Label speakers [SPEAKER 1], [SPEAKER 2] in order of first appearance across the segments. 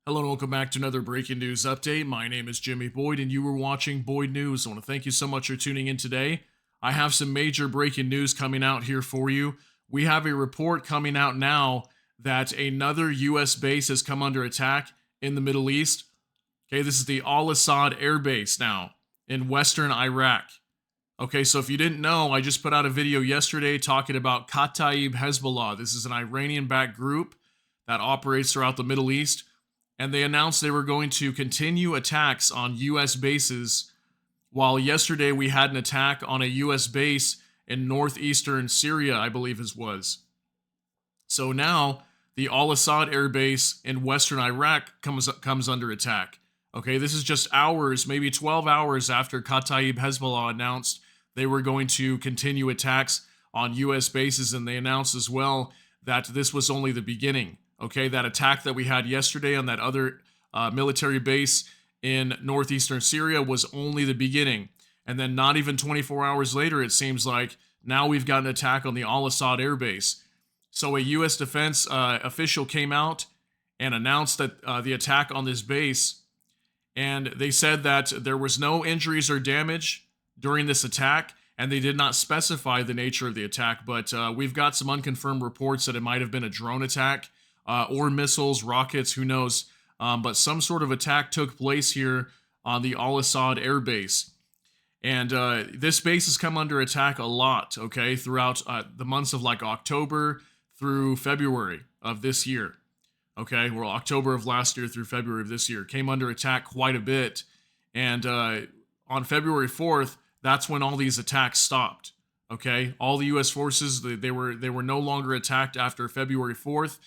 [SPEAKER 1] Hello and welcome back to another breaking news update. My name is Jimmy Boyd and you were watching Boyd News. I want to thank you so much for tuning in today. I have some major breaking news coming out here for you. We have a report coming out now that another US base has come under attack in the Middle East. Okay, this is the Al-Asad Airbase now in western Iraq. Okay, so if you didn't know, I just put out a video yesterday talking about Kataib Hezbollah. This is an Iranian-backed group that operates throughout the Middle East, and they announced they were going to continue attacks on U.S. bases, while yesterday we had an attack on a U.S. base in northeastern Syria, I believe it was. So now the Al-Asad Airbase in western Iraq comes under attack. Okay, this is just hours, maybe 12 hours after Kataib Hezbollah announced they were going to continue attacks on U.S. bases, and they announced as well that this was only the beginning. Okay, that attack that we had yesterday on that other military base in northeastern Syria was only the beginning. And then not even 24 hours later, it seems like, now we've got an attack on the Al-Asad Airbase. So a U.S. defense official came out and announced that the attack on this base, and they said that there was no injuries or damage during this attack, and they did not specify the nature of the attack, but we've got some unconfirmed reports that it might have been a drone attack or missiles, rockets, who knows. But some sort of attack took place here on the Al-Asad Airbase. And this base has come under attack a lot, okay, throughout the months of like October through February of this year. Okay, well, October of last year through February of this year came under attack quite a bit. And on February 4th, that's when all these attacks stopped. Okay, all the U.S. forces, they were no longer attacked after February 4th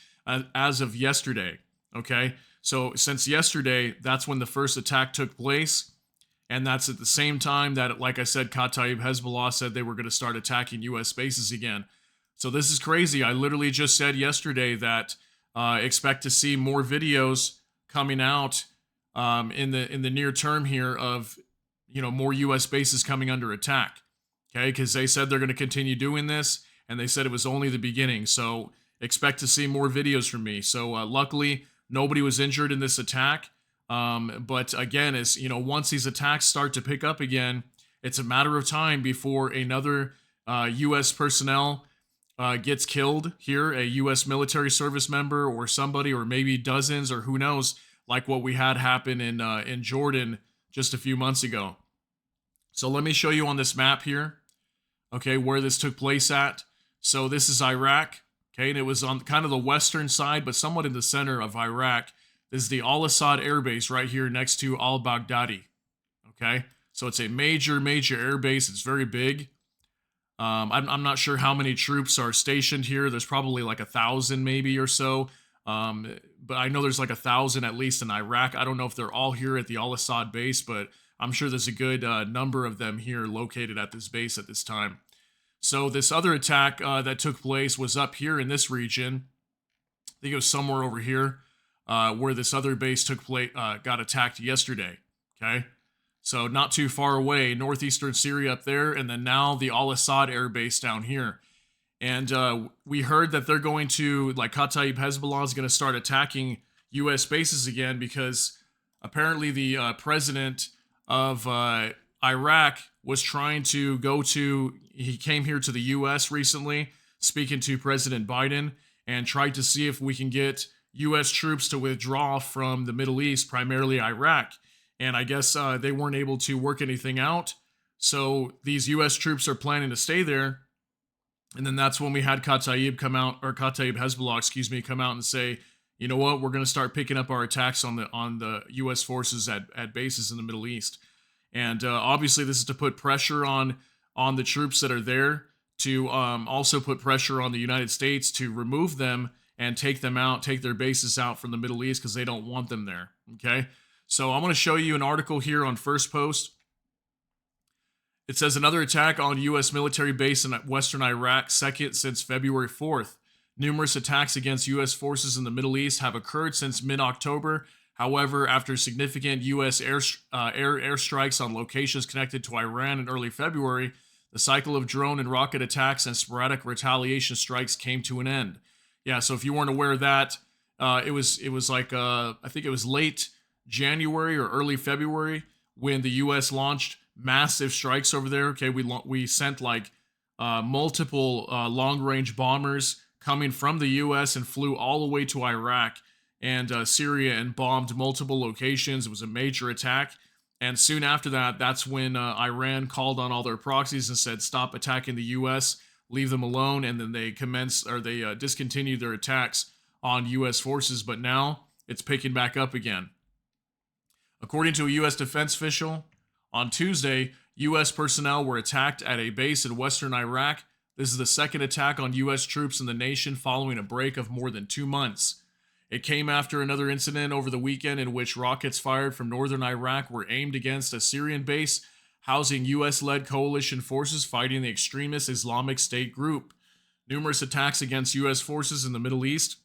[SPEAKER 1] as of yesterday. Okay, so since yesterday, that's when the first attack took place. And that's at the same time that, like I said, Kataib Hezbollah said they were going to start attacking U.S. bases again. So this is crazy. I literally just said yesterday that expect to see more videos coming out in the near term here of more U.S. bases coming under attack. Okay, because they said they're going to continue doing this, and they said it was only the beginning. So expect to see more videos from me. So luckily, nobody was injured in this attack. But again, once these attacks start to pick up again, it's a matter of time before another U.S. personnel gets killed here, a U.S. military service member or somebody, or maybe dozens, or who knows, like what we had happen in Jordan just a few months ago. So let me show you on this map here, okay, where this took place at. So this is Iraq, okay, and it was on kind of the western side, but somewhat in the center of Iraq. This is the Al-Asad Airbase right here next to al-Baghdadi, okay? So it's a major airbase. It's very big. I'm not sure how many troops are stationed here. There's probably like 1,000 maybe or so. But I know there's like 1,000 at least in Iraq. I don't know if they're all here at the Al-Asad base, but I'm sure there's a good number of them here located at this base at this time. So this other attack that took place was up here in this region. I think it was somewhere over here where this other base took place, got attacked yesterday. Okay, so not too far away, northeastern Syria up there, and then now the Al-Asad Air Base down here. And we heard that they're going to, like Kataib Hezbollah is going to start attacking U.S. bases again because apparently the president of Iraq was trying to he came here to the U.S. recently, speaking to President Biden, and tried to see if we can get U.S. troops to withdraw from the Middle East, primarily Iraq. And I guess they weren't able to work anything out. So these U.S. troops are planning to stay there. And then that's when we had Kataib Hezbollah, come out and say, you know what, we're going to start picking up our attacks on the U.S. forces at bases in the Middle East. And obviously this is to put pressure on the troops that are there, to also put pressure on the United States to remove them and take their bases out from the Middle East because they don't want them there, okay? So I'm going to show you an article here on First Post. It says another attack on U.S. military base in western Iraq, second since February 4th. Numerous attacks against U.S. forces in the Middle East have occurred since mid-October. However, after significant U.S. airstrikes on locations connected to Iran in early February, the cycle of drone and rocket attacks and sporadic retaliation strikes came to an end. Yeah, so if you weren't aware of that, It was like I think it was late January or early February when the U.S. launched massive strikes over there. Okay, we sent like multiple long range bombers coming from the U.S. and flew all the way to Iraq and Syria and bombed multiple locations. It was a major attack. And soon after that, that's when Iran called on all their proxies and said, "Stop attacking the U.S., leave them alone." And then they discontinued their attacks on U.S. forces. But now it's picking back up again. According to a U.S. defense official, on Tuesday, U.S. personnel were attacked at a base in western Iraq. This is the second attack on U.S. troops in the nation following a break of more than 2 months. It came after another incident over the weekend in which rockets fired from northern Iraq were aimed against a Syrian base housing U.S.-led coalition forces fighting the extremist Islamic State group. Numerous attacks against U.S. forces in the Middle East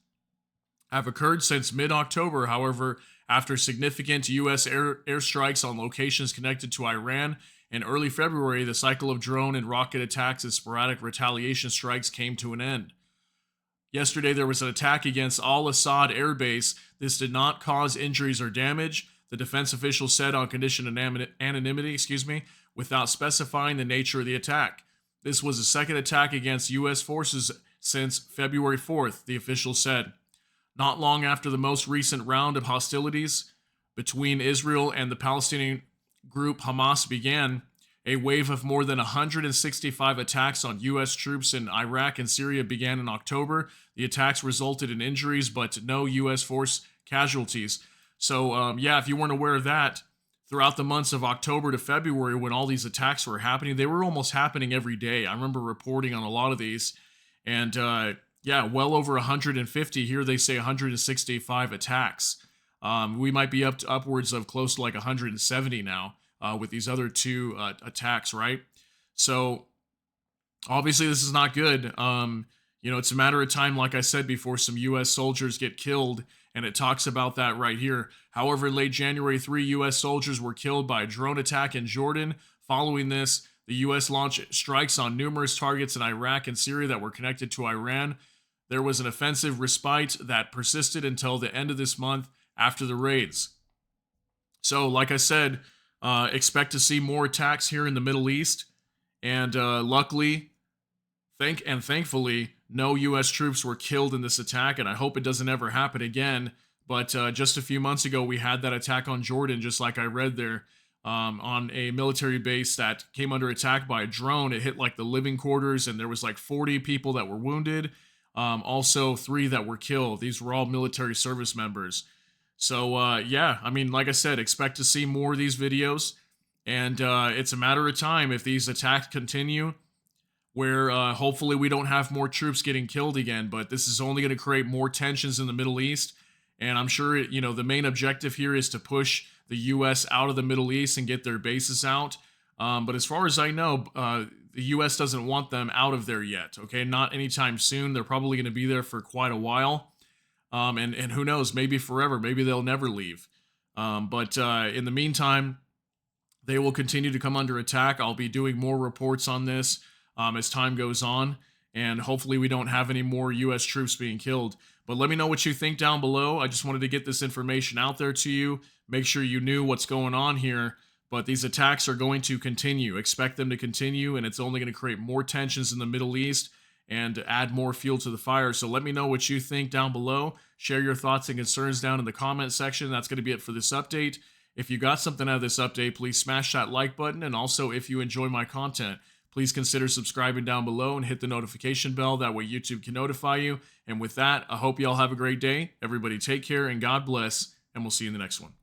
[SPEAKER 1] have occurred since mid-October. However, after significant U.S. airstrikes on locations connected to Iran in early February, the cycle of drone and rocket attacks and sporadic retaliation strikes came to an end. Yesterday, there was an attack against Al-Asad Airbase. This did not cause injuries or damage, the defense official said on condition of anonymity, without specifying the nature of the attack. This was the second attack against U.S. forces since February 4th, the official said. Not long after the most recent round of hostilities between Israel and the Palestinian group Hamas began, a wave of more than 165 attacks on U.S. troops in Iraq and Syria began in October. The attacks resulted in injuries, but no U.S. force casualties. So, if you weren't aware of that, throughout the months of October to February, when all these attacks were happening, they were almost happening every day. I remember reporting on a lot of these, and well over 150. Here they say 165 attacks. We might be up to upwards of close to like 170 now with these other two attacks, right? So obviously this is not good. It's a matter of time, like I said before, some U.S. soldiers get killed, and it talks about that right here. However, late January, 3 U.S. soldiers were killed by a drone attack in Jordan. Following this, the U.S. launched strikes on numerous targets in Iraq and Syria that were connected to Iran. There was an offensive respite that persisted until the end of this month after the raids. So, like I said, expect to see more attacks here in the Middle East. And luckily, thankfully, no U.S. troops were killed in this attack, and I hope it doesn't ever happen again. But just a few months ago, we had that attack on Jordan, just like I read there, on a military base that came under attack by a drone. It hit like the living quarters, and there was like 40 people that were wounded. Also 3 that were killed. These were all military service members. So, like I said, expect to see more of these videos. And it's a matter of time if these attacks continue, where hopefully we don't have more troops getting killed again. But this is only going to create more tensions in the Middle East. And I'm sure, the main objective here is to push the U.S. out of the Middle East and get their bases out. But as far as I know, the U.S. doesn't want them out of there yet, okay? Not anytime soon. They're probably going to be there for quite a while. And who knows, maybe forever. Maybe they'll never leave. But in the meantime, they will continue to come under attack. I'll be doing more reports on this as time goes on. And hopefully we don't have any more U.S. troops being killed. But let me know what you think down below. I just wanted to get this information out there to you. Make sure you knew what's going on here. But these attacks are going to continue. Expect them to continue, and it's only going to create more tensions in the Middle East and add more fuel to the fire. So let me know what you think down below. Share your thoughts and concerns down in the comment section. That's going to be it for this update. If you got something out of this update, please smash that like button. And also, if you enjoy my content, please consider subscribing down below and hit the notification bell. That way YouTube can notify you. And with that, I hope you all have a great day. Everybody take care and God bless, and we'll see you in the next one.